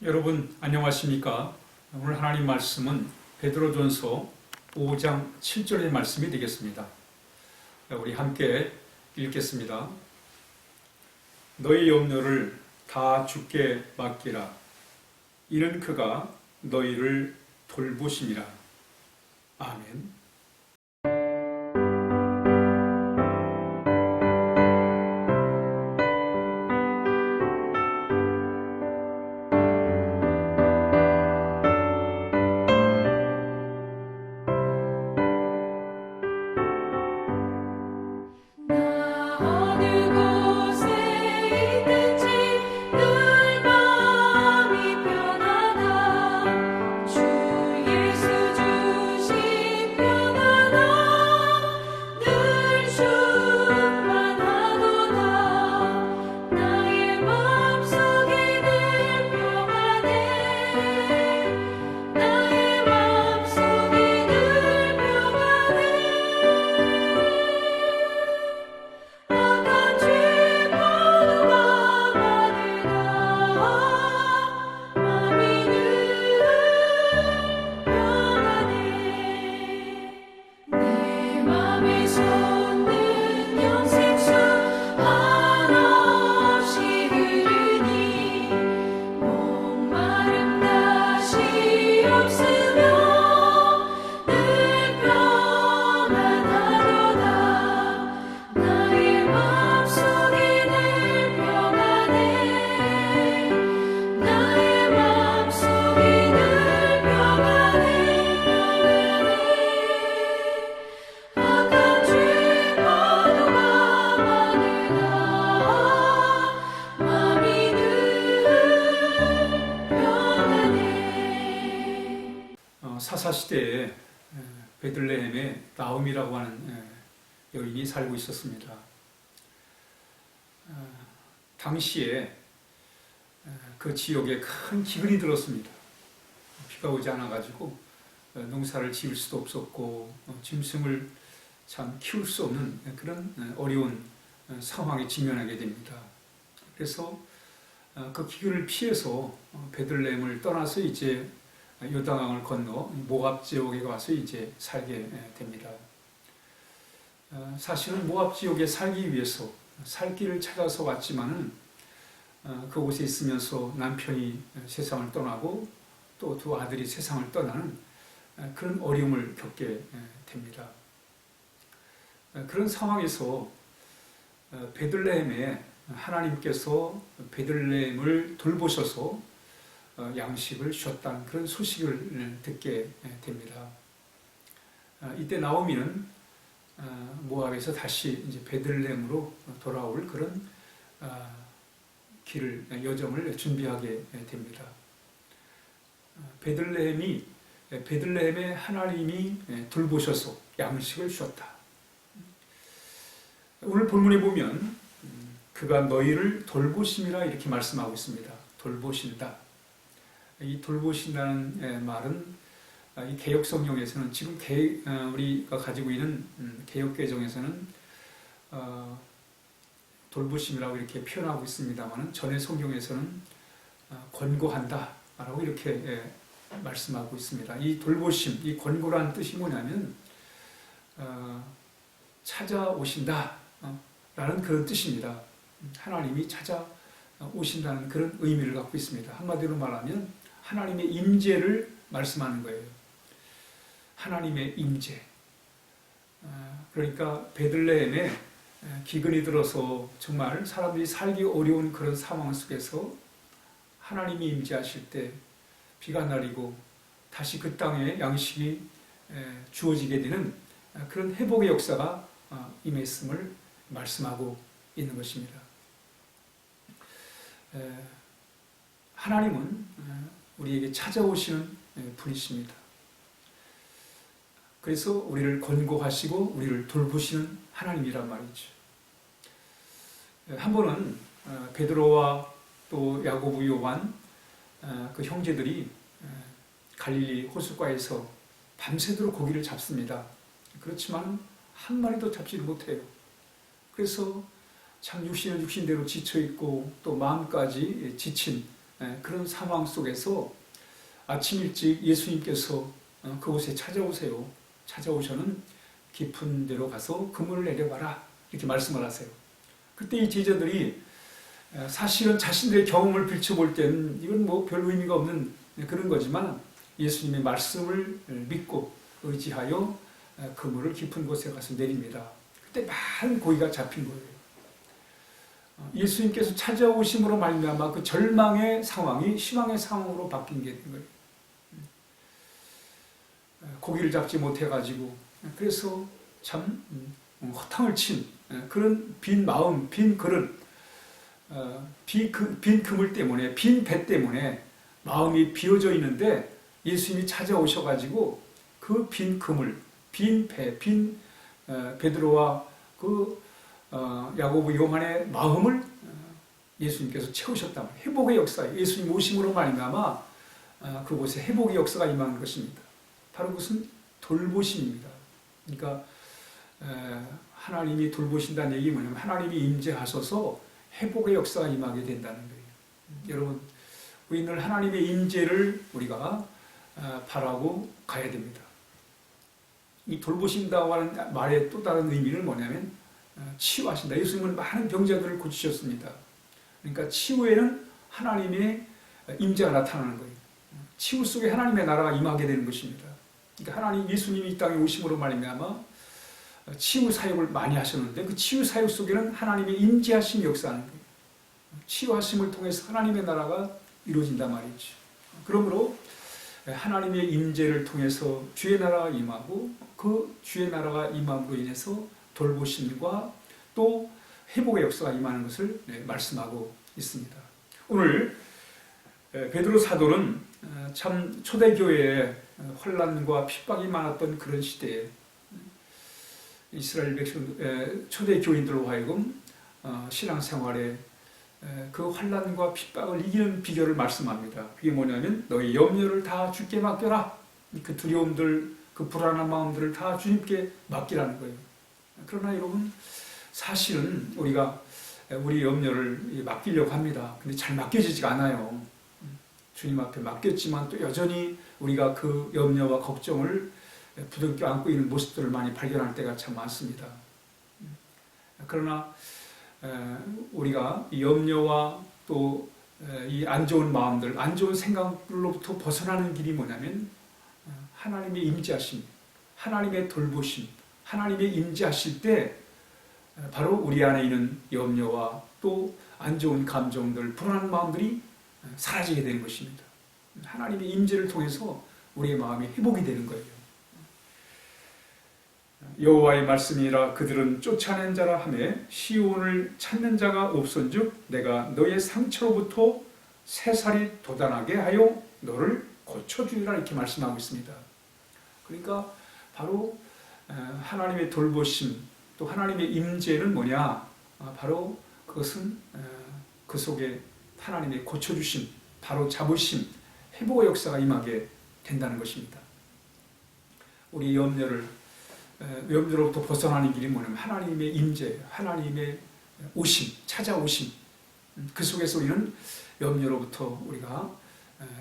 여러분 안녕하십니까? 오늘 하나님 말씀은 베드로전서 5장 7절의 말씀이 되겠습니다. 우리 함께 읽겠습니다. 너희 염려를 다 주께 맡기라. 이는 그가 너희를 돌보심이라. 아멘. 사사시대에 베들레헴에 나음이라고 하는 여인이 살고 있었습니다. 당시에 그 지역에 큰 기근이 들었습니다. 비가 오지 않아가지고 농사를 지을 수도 없었고 짐승을 참 키울 수 없는 그런 어려운 상황에 직면하게 됩니다. 그래서 그 기근을 피해서 베들레헴을 떠나서 이제 요단강을 건너 모압 지역에 와서 이제 살게 됩니다. 사실은 모압 지역에 살기 위해서 살 길을 찾아서 왔지만은 그곳에 있으면서 남편이 세상을 떠나고 또 두 아들이 세상을 떠나는 그런 어려움을 겪게 됩니다. 그런 상황에서 베들레헴에 하나님께서 베들레헴을 돌보셔서 양식을 주셨다는 그런 소식을 듣게 됩니다. 이때 나오미는 모압에서 다시 이제 베들레헴으로 돌아올 그런 여정을 준비하게 됩니다. 베들레헴에 하나님이 돌보셔서 양식을 주셨다. 오늘 본문에 보면 그가 너희를 돌보심이라 이렇게 말씀하고 있습니다. 돌보신다. 이 돌보신다는 말은 이 개역 성경에서는 지금 우리가 가지고 있는 개역 개정에서는 돌보심이라고 이렇게 표현하고 있습니다만 전의 성경에서는 권고한다라고 이렇게 말씀하고 있습니다. 이 돌보심, 이 권고라는 뜻이 뭐냐면 찾아오신다라는 그런 뜻입니다. 하나님이 찾아오신다는 그런 의미를 갖고 있습니다. 한마디로 말하면 하나님의 임재를 말씀하는 거예요. 하나님의 임재. 그러니까 베들레헴에 기근이 들어서 정말 사람들이 살기 어려운 그런 상황 속에서 하나님이 임재하실 때 비가 내리고 다시 그 땅에 양식이 주어지게 되는 그런 회복의 역사가 임했음을 말씀하고 있는 것입니다. 하나님은 우리에게 찾아오시는 분이십니다. 그래서 우리를 권고하시고 우리를 돌보시는 하나님이란 말이죠. 한 번은 베드로와 또 야고보, 요한 그 형제들이 갈릴리 호숫가에서 밤새도록 고기를 잡습니다. 그렇지만 한 마리도 잡지 못해요. 그래서 참 육신은 육신대로 지쳐있고 또 마음까지 지친 그런 상황 속에서 아침 일찍 예수님께서 그곳에 찾아오세요. 찾아오셔는 깊은 데로 가서 그물을 내려봐라. 이렇게 말씀을 하세요. 그때 이 제자들이 사실은 자신들의 경험을 비춰볼 때는 이건 뭐 별 의미가 없는 그런 거지만 예수님의 말씀을 믿고 의지하여 그물을 깊은 곳에 가서 내립니다. 그때 많은 고기가 잡힌 거예요. 예수님께서 찾아오심으로 말미암아 그 절망의 상황이 희망의 상황으로 바뀐 게 된 거예요. 고기를 잡지 못해가지고 그래서 참 허탕을 친 그런 빈 마음, 빈 그릇, 빈 그물 때문에, 빈 배 때문에 마음이 비어져 있는데 예수님이 찾아오셔가지고 그 빈 그물, 빈 배, 빈 베드로와 그 야고보 요한의 마음을 예수님께서 채우셨다. 회복의 역사, 예수님 오심으로 말미암아 그곳에 회복의 역사가 임하는 것입니다. 바로 그것은 돌보심입니다. 그러니까 하나님이 돌보신다는 얘기 뭐냐면 하나님이 임재하셔서 회복의 역사가 임하게 된다는 거예요. 여러분, 우리 늘 하나님의 임재를 우리가 바라고 가야 됩니다. 이 돌보신다고 하는 말의 또 다른 의미는 뭐냐면 치유하신다. 예수님은 많은 병자들을 고치셨습니다. 그러니까 치유에는 하나님의 임재가 나타나는 거예요. 치유 속에 하나님의 나라가 임하게 되는 것입니다. 그러니까 하나님 예수님이 이 땅에 오심으로 말미암아 치유 사역을 많이 하셨는데 그 치유 사역 속에는 하나님의 임재하심이 역사하는 거예요. 치유하심을 통해서 하나님의 나라가 이루어진단 말이죠. 그러므로 하나님의 임재를 통해서 주의 나라가 임하고 그 주의 나라가 임함으로 인해서 돌보심과 또 회복의 역사가 임하는 것을 말씀하고 있습니다. 오늘 베드로 사도는 참 초대교회에 환난과 핍박이 많았던 그런 시대에 이스라엘 백성 초대교인들로 하여금 신앙생활에 그 환난과 핍박을 이기는 비결을 말씀합니다. 그게 뭐냐면 너희 염려를 다 주께 맡겨라. 그 두려움들, 그 불안한 마음들을 다 주님께 맡기라는 거예요. 그러나 여러분 사실은 우리가 우리 염려를 맡기려고 합니다. 근데 잘 맡겨지지가 않아요. 주님 앞에 맡겼지만 또 여전히 우리가 그 염려와 걱정을 부둥켜 안고 있는 모습들을 많이 발견할 때가 참 많습니다. 그러나 우리가 이 염려와 또 이 안 좋은 마음들, 안 좋은 생각들로부터 벗어나는 길이 뭐냐면 하나님의 임재하심, 하나님의 돌보심, 하나님의 임재하실 때 바로 우리 안에 있는 염려와 또 안 좋은 감정들, 불안한 마음들이 사라지게 되는 것입니다. 하나님의 임재를 통해서 우리의 마음이 회복이 되는 거예요. 여호와의 말씀이라 그들은 쫓아낸 자라 하며 시온을 찾는 자가 없은즉 내가 너의 상처로부터 새살이 돋아나게 하여 너를 고쳐주리라 이렇게 말씀하고 있습니다. 그러니까 바로 하나님의 돌보심 또 하나님의 임재는 뭐냐? 바로 그것은 그 속에 하나님의 고쳐주심, 바로 잡으심, 회복의 역사가 임하게 된다는 것입니다. 우리 염려로부터 벗어나는 길이 뭐냐면 하나님의 임재, 하나님의 오심, 찾아오심. 그 속에서 우리는 염려로부터 우리가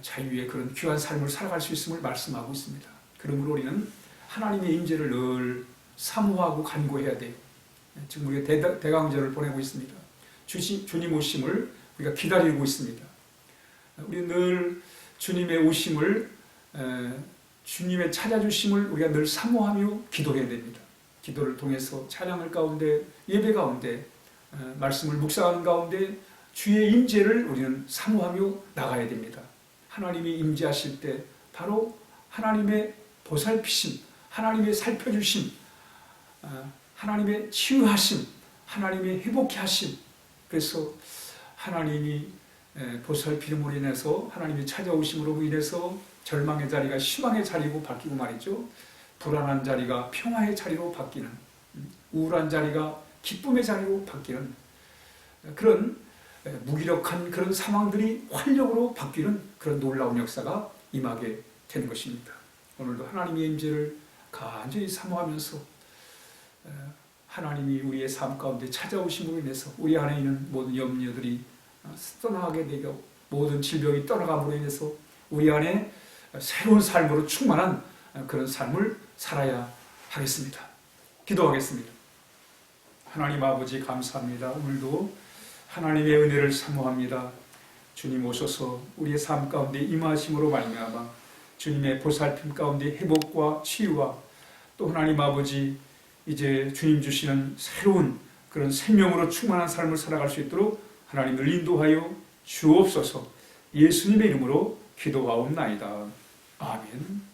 자유의 그런 귀한 삶을 살아갈 수 있음을 말씀하고 있습니다. 그러므로 우리는 하나님의 임재를 늘 사모하고 간구해야 돼요. 지금 우리가 대강절을 보내고 있습니다. 주님 오심을 우리가 기다리고 있습니다. 우리 늘 주님의 오심을 주님의 찾아주심을 우리가 늘 사모하며 기도해야 됩니다. 기도를 통해서 찬양을 가운데 예배 가운데 말씀을 묵상하는 가운데 주의 임재를 우리는 사모하며 나가야 됩니다. 하나님이 임재하실 때 바로 하나님의 보살피심, 하나님의 살펴주심, 하나님의 치유하심, 하나님의 회복케 하심. 그래서 하나님이 보살피심으로 인해서 하나님이 찾아오심으로 인해서 절망의 자리가 희망의 자리로 바뀌고 말이죠. 불안한 자리가 평화의 자리로 바뀌는, 우울한 자리가 기쁨의 자리로 바뀌는 그런 무기력한 그런 상황들이 활력으로 바뀌는 그런 놀라운 역사가 임하게 되는 것입니다. 오늘도 하나님의 임재를 간절히 사모하면서 하나님이 우리의 삶 가운데 찾아오심으로 인해서 우리 안에 있는 모든 염려들이 떠나게 되고 모든 질병이 떠나감으로 인해서 우리 안에 새로운 삶으로 충만한 그런 삶을 살아야 하겠습니다. 기도하겠습니다. 하나님 아버지 감사합니다. 오늘도 하나님의 은혜를 사모합니다. 주님 오셔서 우리의 삶 가운데 임하심으로 말미암아 주님의 보살핌 가운데 회복과 치유와 또 하나님 아버지 이제 주님 주시는 새로운 그런 생명으로 충만한 삶을 살아갈 수 있도록 하나님을 인도하여 주옵소서. 예수님의 이름으로 기도하옵나이다. 아멘.